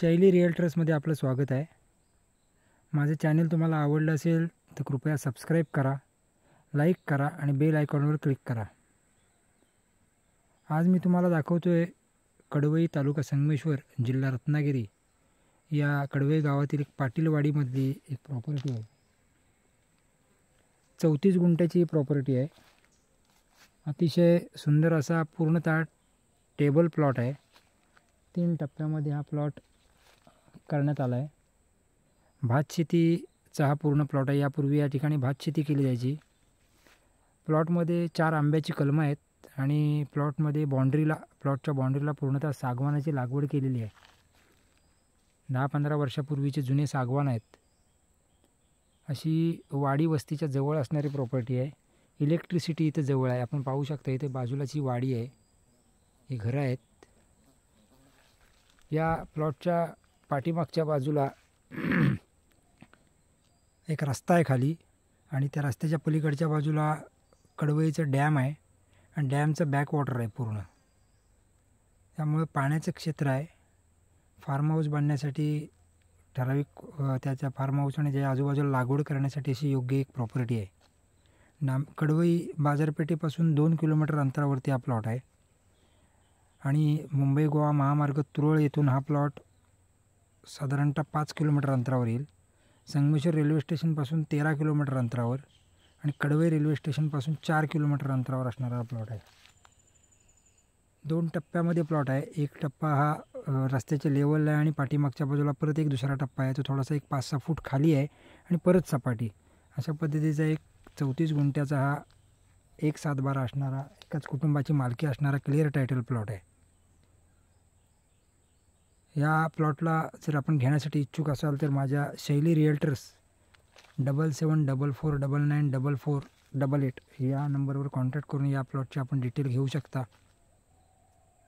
शैली रिअल्टर्समध्ये आपलं स्वागत आहे। माझे चॅनल तुम्हाला आवडलं असेल तर कृपया सबस्क्राईब करा, लाईक करा आणि बेल आयकॉनवर क्लिक करा। आज मी तुम्हाला दाखवतोय कडवई तालुका संगमेश्वर जिल्हा रत्नागिरी या कडवई गावातील एक पाटीलवाडीमधली एक प्रॉपर्टी आहे। 34 गुंठ्याची प्रॉपर्टी आहे। अतिशय सुंदर असा पूर्णतः टेबल प्लॉट आहे। 3 टप्प्यामध्ये हा प्लॉट करण्यात आला आहे। भात शेतीचा हा पूर्ण प्लॉट आहे। यापूर्वी या ठिकाणी भात शेती केली जायची। प्लॉटमध्ये 4 आंब्याची कलमं आहेत आणि प्लॉटच्या बाउंड्रीला पूर्णतः सागवानाची लागवड केलेली आहे। 10-15 वर्षापूर्वीचे जुने सागवान आहेत। अशी वाडी वस्तीच्या जवळ असणारी प्रॉपर्टी आहे। इलेक्ट्रिसिटी इथे जवळ आहे। आपण पाहू शकता इथे बाजूलाची वाडी आहे, ही घरं आहेत। या प्लॉटच्या पाठीमागच्या बाजूला एक रस्ता आहे खाली आणि त्या रस्त्याच्या पलीकडच्या बाजूला कडवईचं डॅम आहे आणि डॅमचं बॅक वॉटर आहे पूर्ण। त्यामुळे पाण्याचं क्षेत्र आहे। फार्म हाऊस बांधण्यासाठी ठराविक त्याच्या फार्म हाऊस आणि ज्या आजूबाजूला लागवड करण्यासाठी अशी योग्य एक प्रॉपर्टी आहे। कडवई बाजारपेठेपासून 2 किलोमीटर अंतरावरती हा प्लॉट आहे आणि मुंबई गोवा महामार्ग तुरळ येथून हा प्लॉट साधारणतः 5 किलोमीटर अंतरावर येईल। संगमेश्वर रेल्वे स्टेशनपासून 13 किलोमीटर अंतरावर आणि कडवई रेल्वे स्टेशनपासून 4 किलोमीटर अंतरावर असणारा प्लॉट आहे। 2 टप्प्यामध्ये प्लॉट आहे। एक टप्पा हा रस्त्याच्या लेवलला आहे आणि पाठीमागच्या बाजूला परत एक दुसरा टप्पा आहे। तो थोडासा एक 5-6 फूट खाली आहे आणि परत सपाटी। अशा पद्धतीचा एक 34 गुंठ्याचा हा 1/7/12 असणारा एकाच कुटुंबाची मालकी असणारा क्लिअर टायटल प्लॉट आहे। या प्लॉटला जर आपण घेण्यासाठी इच्छुक असाल तर माझ्या शैली रिअल्टर्स 7744994488 या नंबरवर कॉन्टॅक्ट करून या प्लॉटची आपण डिटेल घेऊ शकता।